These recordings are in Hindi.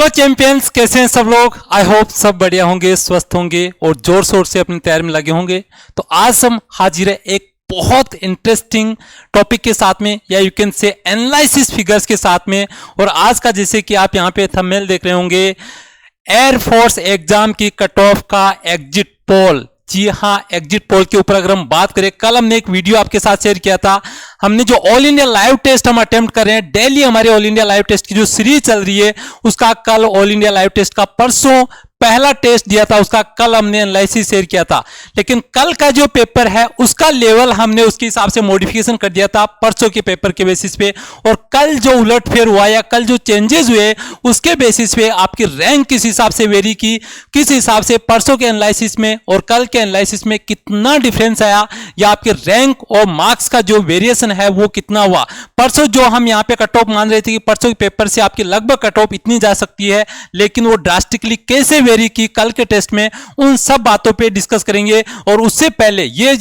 हेलो चैंपियंस, कैसे हैं सब लोग। आई होप सब बढ़िया होंगे, स्वस्थ होंगे और जोर शोर से अपनी तैयारी में लगे होंगे। तो आज हम हाजिर है एक बहुत इंटरेस्टिंग टॉपिक के साथ में, या you can say analysis figures के साथ में। और आज का जैसे कि आप यहाँ पे थंबनेल देख रहे होंगे, एयरफोर्स एग्जाम की कट ऑफ का एग्जिट पोल। जी हाँ, एग्जिट पोल के ऊपर अगर हम बात करें, कल हमने एक वीडियो आपके साथ शेयर किया था। हमने जो ऑल इंडिया लाइव टेस्ट हम अटेम्प्ट कर रहे हैं, डेली हमारे ऑल इंडिया लाइव टेस्ट की जो सीरीज चल रही है, उसका कल ऑल इंडिया लाइव टेस्ट का परसों पहला टेस्ट दिया था, उसका कल हमने एनालिसिस शेयर किया था। लेकिन कल का जो पेपर है उसका लेवल हमने उसके हिसाब से मॉडिफिकेशन कर दिया था परसों के पेपर के बेसिस पे। और कल जो उलटफेर हुआ या कल जो चेंजेस हुए उसके बेसिस पे आपकी रैंक किस हिसाब से वेरी की, किस हिसाब से परसों के एनालिसिस में और कल के एनालिसिस में कितना डिफरेंस आया, या आपके रैंक और मार्क्स का जो वेरिएशन है वो कितना हुआ। परसों जो हम यहाँ पे कट ऑफ मान रहे थे कि परसों के पेपर से आपकी लगभग कट ऑफ इतनी जा सकती है, लेकिन वो ड्रास्टिकली कैसे वेरी की कल के टेस्ट में, उन सब बातों पे डिस्कस करेंगे। और उससे पहले ये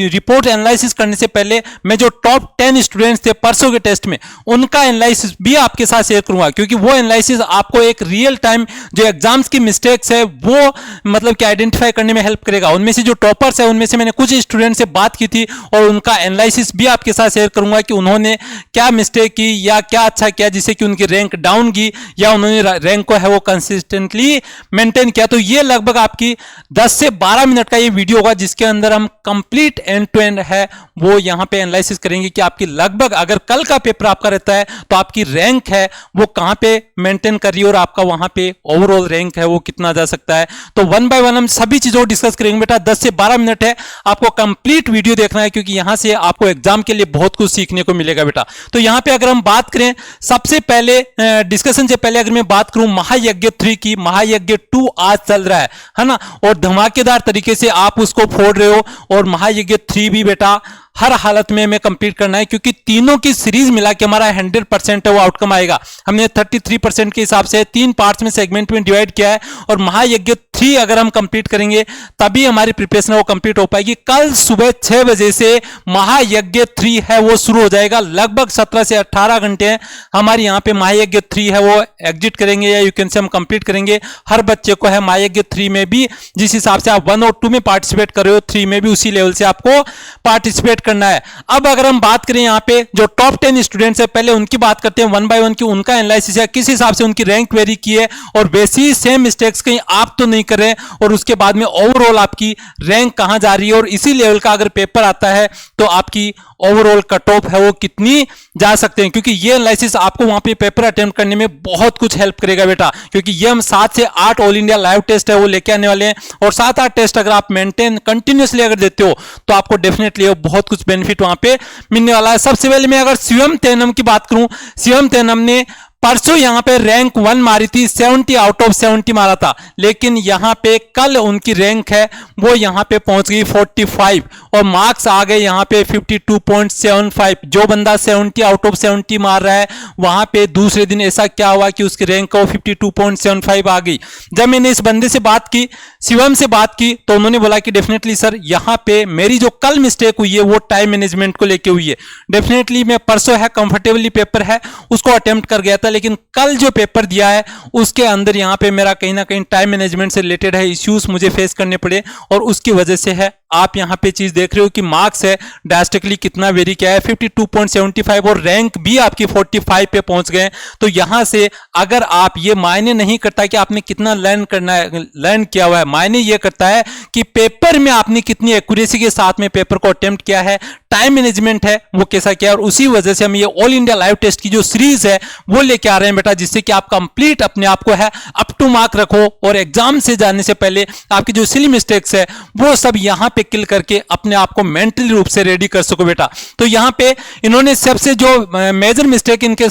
रिपोर्ट एनालिसिस करने से पहले मैं जो टॉप 10 स्टूडेंट्स थे परसों के टेस्ट में, उनका एनालिसिस भी आपके साथ शेयर करूंगा, क्योंकि वो एनालिसिस आपको एक रियल टाइम जो एग्जाम्स की मिस्टेक्स है वो मतलब कि आइडेंटिफाई करने में हेल्प करेगा। उनमें से जो टॉपर्स है उनमें से मैंने कुछ स्टूडेंट से बात की थी और उनका एनालिसिस भी आपके साथ शेयर करूंगा कि उन्होंने क्या मिस्टेक की या क्या अच्छा किया जिससे कि उनकी रैंक डाउन की, या उन्होंने रैंक को है वो कंसिस्टेंटली मेंटेन किया। तो ये लगभग आपकी 10 से 12 मिनट का ये वीडियो होगा, जिसके अंदर हम कंप्लीट एंड टू एंड है वो यहां पे एनालिसिस करेंगे कि आपकी लगभग अगर कल का पेपर आपका रहता है तो आपकी रैंक है वो कहां पे मेंटेन कर रही है और आपका वहां पे ओवरऑल रैंक है वो कितना जा सकता है। तो वन बाय वन हम सभी चीजों को डिस्कस करेंगे बेटा। 10 से 12 मिनट है, आपको कंप्लीट वीडियो देखना है, क्योंकि यहां से आपको एग्जाम के लिए बहुत कुछ सीखने को मिलेगा बेटा। तो यहां पे अगर हम बात करें, सबसे पहले डिस्कशन से पहले अगर मैं बात करूं महायज्ञ 3 की, महायज्ञ 2 आज चल रहा है ना, और धमाकेदार तरीके से आप उसको फोड़ रहे हो। और महायज्ञ 3 भी बेटा हर हालत में हमें कंप्लीट करना है, क्योंकि तीनों की सीरीज मिला के हमारा 100% है वो आउटकम आएगा। हमने 33% के हिसाब से 3 पार्ट्स में सेगमेंट में डिवाइड किया है, और महायज्ञ 3 अगर हम कंप्लीट करेंगे तभी हमारी प्रिपरेशन वो कंप्लीट हो पाएगी। कल सुबह 6 बजे से महायज्ञ 3 है वो शुरू हो जाएगा। लगभग 17 से 18 घंटे हमारे यहाँ पे महायज्ञ 3 है वो एग्जिट करेंगे, या यू कैन से हम कंप्लीट करेंगे। हर बच्चे को है महायज्ञ 3 में भी जिस हिसाब से आप 1 और 2 में पार्टिसिपेट कर रहे हो, 3 में भी उसी लेवल से आपको पार्टिसिपेट करना है। अब अगर हम बात करें यहाँ पे जो टॉप 10 स्टूडेंट्स है, पहले उनकी बात करते हैं वन बाय वन की, उनका एनालिसिस है किस हिसाब से उनकी रैंक वेरी की है और वैसी सेम मिस्टेक्स कहीं आप तो नहीं कर रहे हैं, और उसके बाद में ओवरऑल आपकी रैंक कहां जा रही है, और इसी लेवल का अगर पेपर आता है तो आपकी ओवरऑल कट ऑफ है वो कितनी जा सकते हैं। क्योंकि ये एनालिसिस आपको वहां पे पेपर अटेम्प्ट करने में बहुत कुछ हेल्प करेगा बेटा, क्योंकि ये हम 7 से 8 ऑल इंडिया लाइव टेस्ट है वो लेके आने वाले हैं, और 7-8 टेस्ट अगर आप मेंटेन कंटिन्यूअसली अगर देते हो तो आपको डेफिनेटली बहुत कुछ बेनिफिट वहां पे मिलने वाला है। सबसे पहले मैं अगर शिवम तेनम की बात करूं, शिवम तेनम ने परसों यहां पे रैंक 1 मारी थी, 70 आउट ऑफ 70 मारा था, लेकिन यहां पे कल उनकी रैंक है वो यहां पे पहुंच गई 45, और मार्क्स आ गए यहां पे 52.75। जो बंदा 70 आउट ऑफ 70 मार रहा है, वहां पे दूसरे दिन ऐसा क्या हुआ कि उसकी रैंक को 52.75 आ गई। जब मैंने इस बंदे से बात की, शिवम से बात की, तो उन्होंने बोला कि डेफिनेटली सर यहां पे मेरी जो कल मिस्टेक हुई है वो टाइम मैनेजमेंट को लेके हुई है। डेफिनेटली मैं परसों है कंफर्टेबली पेपर है उसको अटेम्प्ट कर गया था, लेकिन कल जो पेपर दिया है उसके अंदर यहां पे मेरा कहीं ना कहीं टाइम मैनेजमेंट से रिलेटेड है इश्यूज मुझे फेस करने पड़े, और उसकी वजह से है आप यहां पे चीज देख रहे हो कि मार्क्स है ड्रास्टिकली कितना वेरी किया है 52.75, और रैंक भी आपकी 45 पे पहुंच गए। तो यहां से अगर आप, ये मायने नहीं करता कि आपने कितना लर्न करना है, लर्न किया हुआ है, मायने ये करता है कि पेपर में आपने कितनी एक्यूरेसी के साथ में पेपर को अटेम्प्ट किया है, टाइम मैनेजमेंट है वो कैसा किया, और उसी वजह से हम ये ऑल इंडिया लाइव टेस्ट की जो सीरीज है वो लेके आ रहे हैं बेटा, जिससे कि आप कंप्लीट अपने आप को है अप टू मार्क रखो, और एग्जाम से जाने से पहले आपकी जो सिली मिस्टेक्स है वो सब यहां पे किल करके अपने आप को मेंटली रूप से रेडी कर सको बेटा। तो यहां पे इन्होंने सबसे जो मेजर मिस्टेक इनके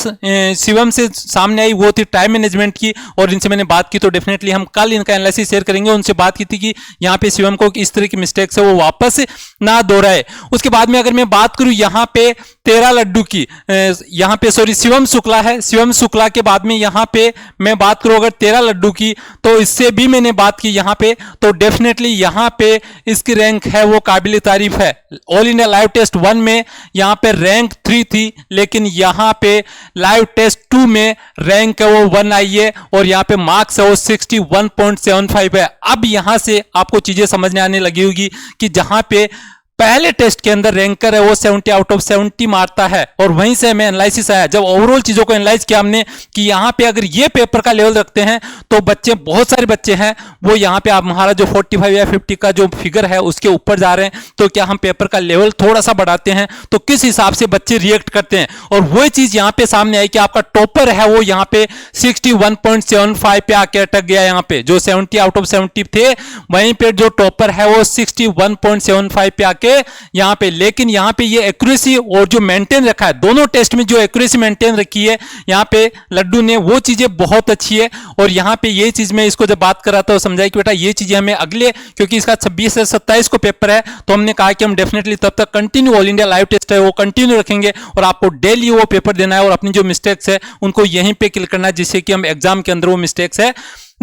शिवम से सामने आई वो थी टाइम मैनेजमेंट की, और इनसे मैंने बात की, तो डेफिनेटली हम कल इनका एनालिसिस शेयर करेंगे। उनसे बात की थी कि यहां पे शिवम को इस तरह की मिस्टेक्स है वो वापस ना दोहराए। उसके बाद में अगर मैं बात करूं, यहां पे 13 लड्डू की, यहाँ पे सॉरी शिवम शुक्ला है, शिवम शुक्ला के बाद में यहाँ पे मैं बात करूँ अगर 13 लड्डू की, तो इससे भी मैंने बात की यहाँ पे, तो डेफिनेटली यहाँ पे इसकी रैंक है वो काबिल तारीफ है। ऑल इंडिया लाइव टेस्ट 1 में यहाँ पे रैंक 3 थी, लेकिन यहाँ पे लाइव टेस्ट 2 में रैंक है वो 1 आई है और यहाँ पे मार्क्स है वो 61.75 है। अब यहां से आपको चीजें समझने आने लगी होगी कि जहां पे पहले टेस्ट के अंदर रैंकर है वो 70 आउट ऑफ 70 मारता है, और वहीं से हमें एनालिसिस आया जब ओवरऑल चीजों को एनालाइज किया हमने कि यहाँ पे अगर ये पेपर का लेवल रखते हैं तो बच्चे, बहुत सारे बच्चे हैं वो यहाँ पे आप हमारा जो 45 या 50 का जो फिगर है उसके ऊपर जा रहे हैं, तो क्या हम पेपर का लेवल थोड़ा सा बढ़ाते हैं तो किस हिसाब से बच्चे रिएक्ट करते हैं। और वही चीज यहाँ पे सामने आई कि आपका टॉपर है वो यहाँ पे 61.75 पे आके अटक गया। यहाँ पे जो 70 आउट ऑफ 70 थे वहीं पे जो टॉपर है वो 61.75 पे आके यहां पे, लेकिन यहां पे ये एक्यूरेसी और जो मेंटेन रखा है, दोनों टेस्ट में जो एक्यूरेसी मेंटेन रखी है यहां पे लड्डू ने, वो चीजें बहुत अच्छी है। और यहां पे ये चीज मैं इसको जब बात कर रहा था तो समझाई कि बेटा ये चीजें हमें अगले, क्योंकि इसका 26 से 27 को पेपर है, तो हमने कहा कि हम डेफिनेटली तब तक continue all India live test है वो कंटिन्यू रखेंगे और आपको डेली वो पेपर देना है और अपनी जो मिस्टेक्स है उनको यहीं पे क्लिक करना है, जिससे कि हम एग्जाम के अंदर वो मिस्टेक्स है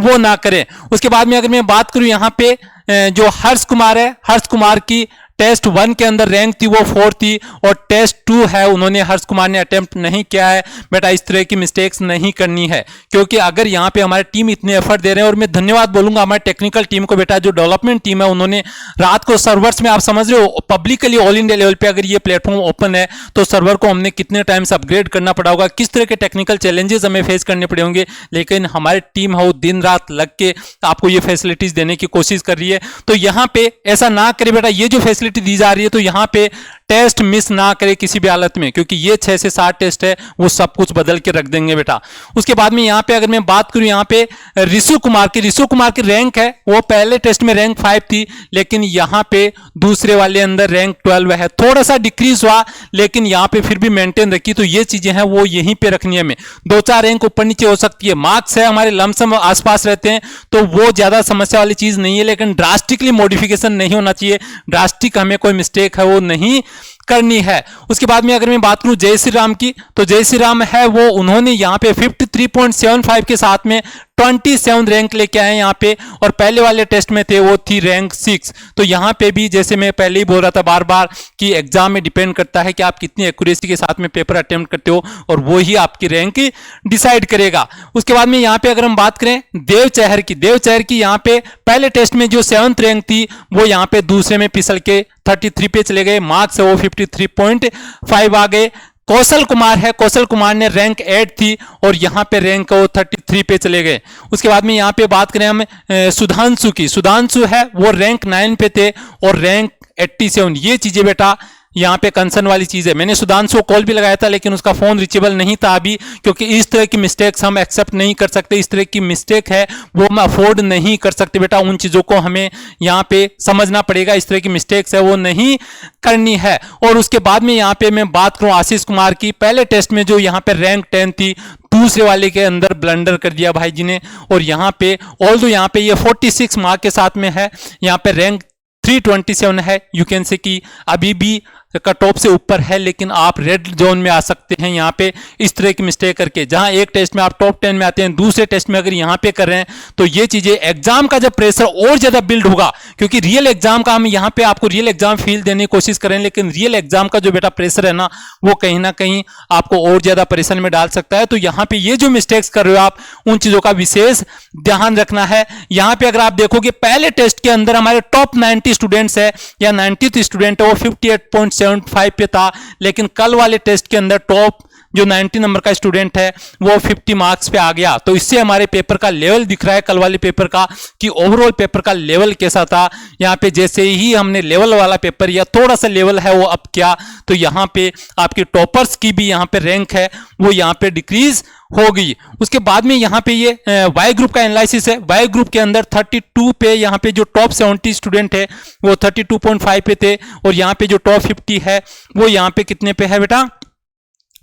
वो ना करें। उसके बाद में अगर मैं बात करूं यहाँ पे जो हर्ष कुमार है, हर्ष कुमार की टेस्ट 1 के अंदर रैंक थी वो 4 थी और टेस्ट 2 है उन्होंने, हर्ष कुमार ने अटेम्प्ट नहीं किया है। बेटा इस तरह की मिस्टेक्स नहीं करनी है, क्योंकि अगर यहाँ पे हमारी टीम इतने एफर्ट दे रहे हैं, और मैं धन्यवाद बोलूंगा हमारे टेक्निकल टीम को, बेटा जो डेवलपमेंट टीम है उन्होंने रात को सर्वर्स में, आप समझ रहे हो पब्लिकली ऑल इंडिया लेवल पे अगर ये प्लेटफॉर्म ओपन है तो सर्वर को हमने कितने टाइम से अपग्रेड करना पड़ा होगा, किस तरह के टेक्निकल चैलेंजेस हमें फेस करने पड़े होंगे, लेकिन हमारी टीम है वो दिन रात लग के आपको ये फैसिलिटीज देने की कोशिश कर रही है। तो यहाँ पे ऐसा ना करे बेटा, ये जो फैसिलिटी दी जा रही है तो यहाँ पे टेस्ट मिस ना करे किसी भी हालत में, क्योंकि ये 6 से 7 टेस्ट है वो सब कुछ बदल के रख देंगे बेटा। उसके बाद में यहाँ पे अगर मैं बात करूं यहाँ पे ऋषु कुमार की रैंक है वो पहले टेस्ट में रैंक 5 थी, लेकिन यहाँ पे दूसरे वाले अंदर रैंक 12 है, थोड़ा सा डिक्रीज हुआ लेकिन यहाँ पे फिर भी मेंटेन रखी। तो ये चीजें हैं वो यहीं पे रखनी है, हमें 2-4 रैंक ऊपर नीचे हो सकती है, मार्क्स है हमारे लमसम आसपास रहते हैं तो वो ज्यादा समस्या वाली चीज नहीं है, लेकिन ड्रास्टिकली मॉडिफिकेशन नहीं होना चाहिए, ड्रास्टिक हमें कोई मिस्टेक है वो नहीं करनी है। उसके बाद में अगर मैं बात करूं जय श्री राम की, तो जय श्री राम है वो उन्होंने यहाँ पे 53.75 के साथ में 27 रैंक लेके आए यहाँ पे, और पहले वाले टेस्ट में थे वो थी रैंक 6। तो यहाँ पे भी जैसे मैं पहले ही बोल रहा था बार बार कि एग्जाम में डिपेंड करता है कि आप कितनी एक्यूरेसी के साथ में पेपर अटेम्प्ट करते हो और वो ही आपकी रैंक डिसाइड करेगा। उसके बाद में यहाँ पे अगर हम बात करें देव चहर की यहाँ पे पहले टेस्ट में जो 7th रैंक थी वो यहाँ पे दूसरे में फिसल के 33 पे चले गए, मार्क्स है वो 53.5 आ गए। कौशल कुमार ने रैंक 8 थी और यहाँ पे रैंक वो 33 पे चले गए। उसके बाद में यहाँ पे बात करें हम सुधांशु है वो रैंक 9 पे थे और रैंक 87। ये चीजें बेटा यहाँ पे कंसर्न वाली चीज है। मैंने सुधांशु को कॉल भी लगाया था लेकिन उसका फोन रिचेबल नहीं था अभी, क्योंकि इस तरह की मिस्टेक्स हम एक्सेप्ट नहीं कर सकते, इस तरह की मिस्टेक है वो हम अफोर्ड नहीं कर सकते बेटा, उन चीजों को हमें यहाँ पे समझना पड़ेगा, इस तरह की मिस्टेक्स है वो नहीं करनी है। और उसके बाद में यहाँ पे मैं बात करूं आशीष कुमार की, पहले टेस्ट में जो यहाँ पे रैंक 10 थी दूसरे वाले के अंदर ब्लंडर कर दिया भाई जी ने, और यहाँ पे ऑल्दो यहाँ पे ये 46 मार्क के साथ में है, यहाँ पे रैंक 327 है, यू कैन से कि अभी भी का टॉप से ऊपर है, लेकिन आप रेड जोन में आ सकते हैं यहाँ पे इस तरह की मिस्टेक करके। जहां एक टेस्ट में आप टॉप 10 में आते हैं, दूसरे टेस्ट में अगर यहाँ पे कर रहे हैं तो ये चीजें एग्जाम का जब प्रेशर और ज्यादा बिल्ड होगा, क्योंकि रियल एग्जाम का हम यहाँ पे आपको रियल एग्जाम फील देने की कोशिश करें, लेकिन रियल एग्जाम का जो बेटा प्रेशर है ना वो कहीं ना कहीं आपको और ज्यादा परेशानी में डाल सकता है। तो यहाँ पे ये जो मिस्टेक्स कर रहे हो आप, उन चीजों का विशेष ध्यान रखना है। यहाँ पे अगर आप देखोगे पहले टेस्ट के अंदर हमारे टॉप 90 स्टूडेंट्स है या 90th स्टूडेंट है वो 58.75 पे था, लेकिन कल वाले टेस्ट के अंदर टॉप जो 90 नंबर का स्टूडेंट है वो 50 मार्क्स पे आ गया। तो इससे हमारे पेपर का लेवल दिख रहा है कल वाले पेपर का कि ओवरऑल पेपर का लेवल कैसा था। यहाँ पे जैसे ही हमने लेवल वाला पेपर या थोड़ा सा लेवल है वो अप किया, तो यहाँ पे आपके टॉपर्स की भी यहाँ पे रैंक है वो यहाँ पे डिक्रीज हो गई। उसके बाद में यहाँ पे ये वाई ग्रुप का एनालिसिस है। वाई ग्रुप के अंदर 32 पे यहाँ पे जो टॉप 70 स्टूडेंट है वो 32.5 पे थे, और यहाँ पे जो टॉप 50 है वो यहाँ पे कितने पे है बेटा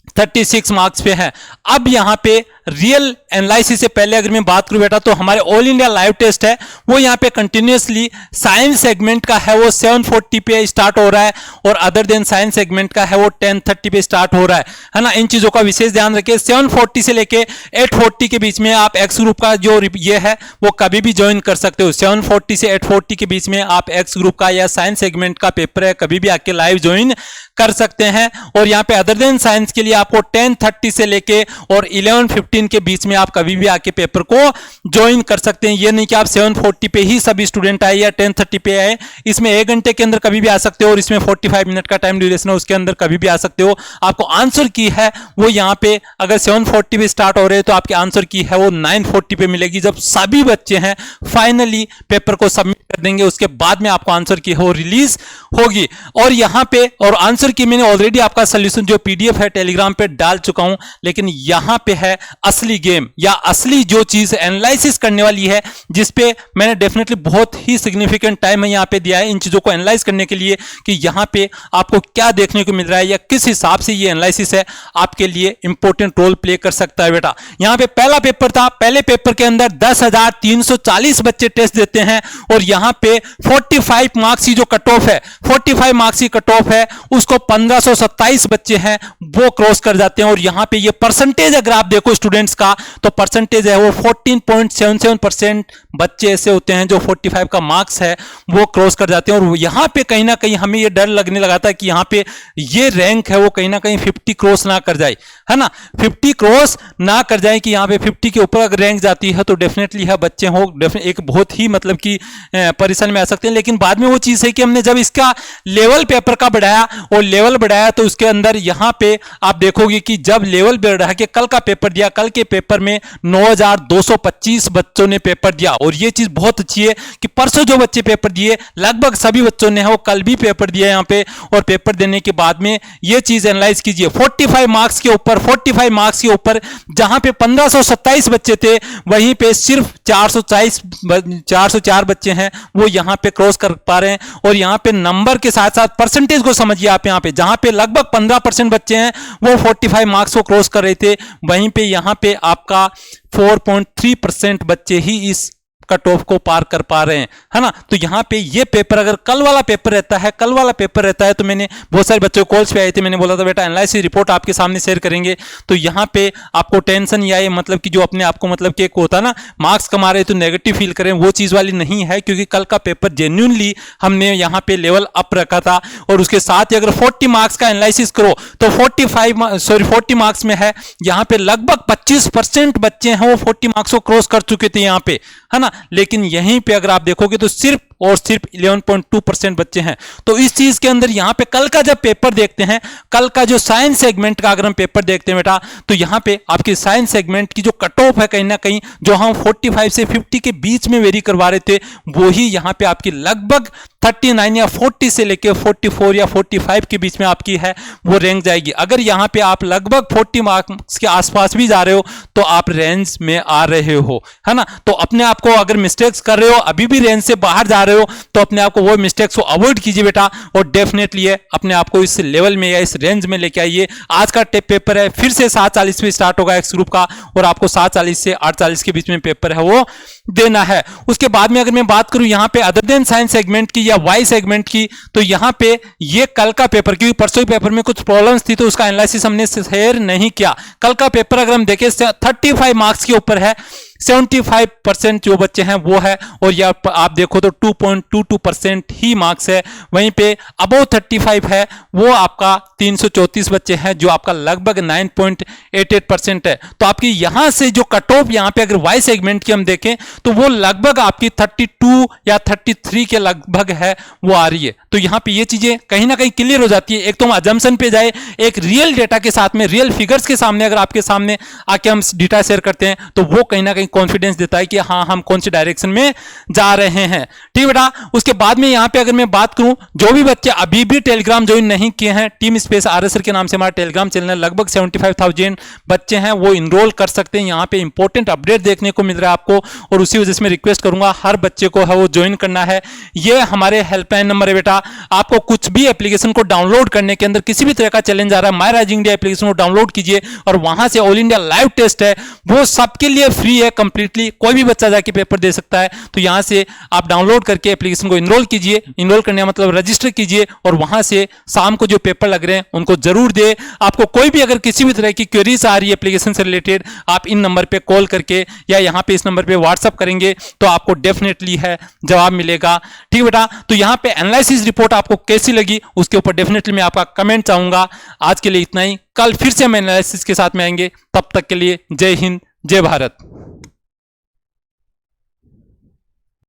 36 मार्क्स पे है। अब यहां पे रियल एनालिसिस से पहले अगर मैं बात करूं बेटा, तो हमारे ऑल इंडिया लाइव टेस्ट है वो यहां पे कंटिन्यूअसली साइंस सेगमेंट का है वो 740 पे स्टार्ट हो रहा है, और अदर देन साइंस सेगमेंट का है वो 1030 पे स्टार्ट हो रहा है ना। इन चीजों का विशेष ध्यान रखिए। 740 से लेके 840 के बीच में आप एक्स ग्रुप का जो ये है वो कभी भी ज्वाइन कर सकते हो। 740 से 840 के बीच में आप एक्स ग्रुप का या साइंस सेगमेंट का पेपर है कभी भी आके लाइव ज्वाइन कर सकते हैं। और यहाँ पे अदर देन साइंस के लिए आपको 1030 से लेके और 1115 के बीच में आप कभी भी आके पेपर को ज्वाइन कर सकते हैं। ये नहीं कि आप 740 पे ही सभी स्टूडेंट आए या 1030 पे आए, इसमें 1 घंटे के अंदर कभी भी आ सकते हो, और इसमें 45 मिनट का टाइम ड्यूरेशन है उसके अंदर कभी भी आ सकते हो। आपको आंसर की है वो यहाँ पे अगर 740 पे स्टार्ट हो रहे हैं तो आपके आंसर की है वो 940 पे मिलेगी, जब सभी बच्चे हैं फाइनली पेपर को सबमिट कर देंगे उसके बाद में आपको आंसर की हो रिलीज होगी। और यहाँ पे और आंसर की मैंने ऑलरेडी आपका सोल्यूशन जो पीडीएफ है टेलीग्राम पे डाल चुका हूं, लेकिन यहां पे है असली गेम या असली जो चीज एनालिसिस करने वाली है, जिसपे मैंने डेफिनेटली बहुत ही सिग्निफिकेंट टाइम यहां पे दिया है इन चीजों को एनालाइज करने के लिए कि यहां पे आपको क्या देखने को मिल रहा है या किस हिसाब से ये एनालिसिस है आपके लिए इंपॉर्टेंट रोल प्ले कर सकता है बेटा। यहां पे पहला पेपर था, पहले पेपर के अंदर 10,340 बच्चे टेस्ट देते हैं, और यहां पे 45 मार्क्स की जो कट ऑफ है, 45 मार्क्स की कट ऑफ है उसको 1527 बच्चे हैं वो क्रॉस कर जाते हैं। और यहां पे ये परसेंटेज अगर आप देखो स्टूडेंट्स का, तो परसेंटेज है वो 14.77% बच्चे ऐसे होते हैं जो 45 का मार्क्स है वो क्रॉस कर जाते हैं। और यहां पे कहीं ना कहीं हमें ये डर लगने लगा था कि यहां पे ये रैंक है वो कहीं ना कहीं 50 क्रॉस ना कर जाए, है ना, 50 क्रॉस ना कर जाए, कि यहां पे 50 के ऊपर अगर रैंक जाती है तो डेफिनेटली है बच्चे हो एक बहुत ही मतलब कि परेशानी में आ सकते हैं। लेकिन बाद में वो चीज है कि हमने जब इसका लेवल पेपर का बढ़ाया और लेवल बढ़ाया तो उसके अंदर यहां पे आप देखोगे कि जब लेवल बढ़ा के कल का पेपर दिया, कल के पेपर में 9,225 बच्चों ने पेपर दिया। और ये चीज बहुत अच्छी है कि परसों जो बच्चे पेपर दिए लगभग सभी बच्चों ने वो कल भी पेपर दिया यहां पे, और पेपर देने के बाद में ये चीज एनालाइज कीजिए 45 मार्क्स के ऊपर, 45 मार्क्स के ऊपर जहां पे 1527 बच्चे थे वहीं पे सिर्फ 404 बच्चे हैं वो यहां पे क्रॉस कर पा रहे हैं। और यहां पे नंबर के साथ साथ परसेंटेज को समझिए आप, यहां पे जहां पे लगभग 15% बच्चे हैं वो 45 मार्क्स को क्रॉस कर रहे थे, वहीं पे यहां पे आपका 4.3% बच्चे ही इस कट ऑफ को पार कर पा रहे हैं, है ना। तो यहां पे ये पेपर अगर कल वाला पेपर रहता है, कल वाला पेपर रहता है, तो मैंने बहुत सारे बच्चों कॉल्स पे आए थे, मैंने बोला था बेटा एनालिसिस रिपोर्ट आपके सामने शेयर करेंगे, तो यहां पे आपको टेंशन या ये मतलब कि जो अपने आप को मतलब कि एक होता है ना मार्क्स कमा रहे तो नेगेटिव फील करें, वो चीज वाली नहीं है, क्योंकि कल का पेपर जेन्युइनली हमने यहां पे लेवल अप रखा था। और उसके साथ ही अगर 40 मार्क्स का एनालिसिस करो तो 40 मार्क्स में है, यहां पे लगभग 25% बच्चे हैं वो 40 मार्क्स को क्रॉस कर चुके थे यहां पे, है ना। लेकिन यहीं पे अगर आप देखोगे तो सिर्फ और सिर्फ 11.2% बच्चे हैं। तो इस चीज के अंदर यहां पे कल का जब पेपर देखते हैं, कल का जो साइंस सेगमेंट का अगर हम पेपर देखते हैं बेटा, तो यहां पे आपकी साइंस सेगमेंट की जो कट ऑफ है कहीं ना कहीं जो हम 45 से 50 के बीच में वेरी करवा रहे थे, वो ही यहां पे आपकी लगभग 39 या 40 से लेकर 44 या 45 के बीच में आपकी है वो रैंक जाएगी। अगर यहां पे आप लगभग 40 मार्क्स के आसपास भी जा रहे हो तो आप रेंज में आ रहे हो, है ना। तो अपने आप को अगर मिस्टेक्स कर रहे हो, अभी भी रेंज से बाहर जा रहे हो, तो अपने आप को वो मिस्टेक्स को अवॉइड कीजिए बेटा, और डेफिनेटली है अपने आप को इस लेवल में या इस रेंज में लेके आइए। आज का टेप पेपर है फिर से 7:40 पे स्टार्ट होगा एक्स ग्रुप का, और आपको 7:40 से 8:40 के बीच में पेपर है वो देना है। उसके बाद में अगर मैं बात करूं यहां पे अदर देन साइंस सेगमेंट की या वाई सेगमेंट की, तो यहां पे ये कल का पेपर, क्योंकि परसों के पेपर में कुछ प्रॉब्लम्स थी तो उसका एनालिसिस हमने शेयर नहीं किया। कल का पेपर अगर हम देखें 35 मार्क्स के ऊपर है, 75% जो बच्चे हैं वो है, और ये आप देखो तो 2.22% ही मार्क्स है। वहीं पे अबव 35 है वो आपका 334 बच्चे हैं जो आपका लगभग 9.88% है। तो आपकी यहां से जो कट ऑफ यहां पे अगर वाई सेगमेंट की हम देखें तो वो लगभग आपकी 32 या 33 के लगभग है वो आ रही है। तो यहां पे ये चीजें कहीं ना कहीं क्लियर हो जाती है। एक तो हम अजम्पशन पे जाए, एक रियल डेटा के साथ में, रियल फिगर्स के सामने अगर आपके सामने आके हम डेटा शेयर करते हैं तो वो कहीं ना कहीं कॉन्फिडेंस देता है कि हाँ हम कौन से डायरेक्शन में जा रहे हैं। ठीक बेटा, उसके बाद में यहाँ पे अगर मैं बात करूं, जो भी बच्चे अभी भी टेलीग्राम ज्वाइन नहीं किए हैं, टीम स्पेस आरएसआर के नाम से हमारा टेलीग्राम चैनल है, लगभग 75,000 बच्चे हैं वो इनरोल कर सकते हैं। यहाँ पे इंपॉर्टेंट अपडेट देखने को मिल रहा है आपको, और उसी वजह से मैं रिक्वेस्ट करूंगा हर बच्चे को है वो ज्वाइन करना है। ये हमारे हेल्पलाइन नंबर है बेटा। आपको कुछ भी एप्लीकेशन को डाउनलोड करने के अंदर किसी भी तरह का चैलेंज आ रहा है, माय राइजिंग इंडिया एप्लीकेशन को डाउनलोड कीजिए, और वहां से ऑल इंडिया लाइव टेस्ट है वो सबके लिए फ्री है कंप्लीटली, कोई भी बच्चा जाके पेपर दे सकता है। तो यहां से आप डाउनलोड करके एप्लीकेशन को इनरोल कीजिए, इनरोल करने का मतलब रजिस्टर कीजिए, और वहां से शाम को जो पेपर लग रहे हैं उनको जरूर दे। आपको कोई भी अगर किसी भी तरह की क्वेरीज आ रही है एप्लीकेशन से रिलेटेड, आप इन नंबर पे कॉल करके या यहाँ पे इस नंबर पे व्हाट्सअप करेंगे तो आपको डेफिनेटली है जवाब मिलेगा। ठीक बेटा, तो यहाँ पे एनालिसिस रिपोर्ट आपको कैसी लगी उसके ऊपर डेफिनेटली मैं आपका कमेंट चाहूंगा। आज के लिए इतना ही, कल फिर से हम एनालिसिस के साथ में आएंगे, तब तक के लिए जय हिंद जय भारत।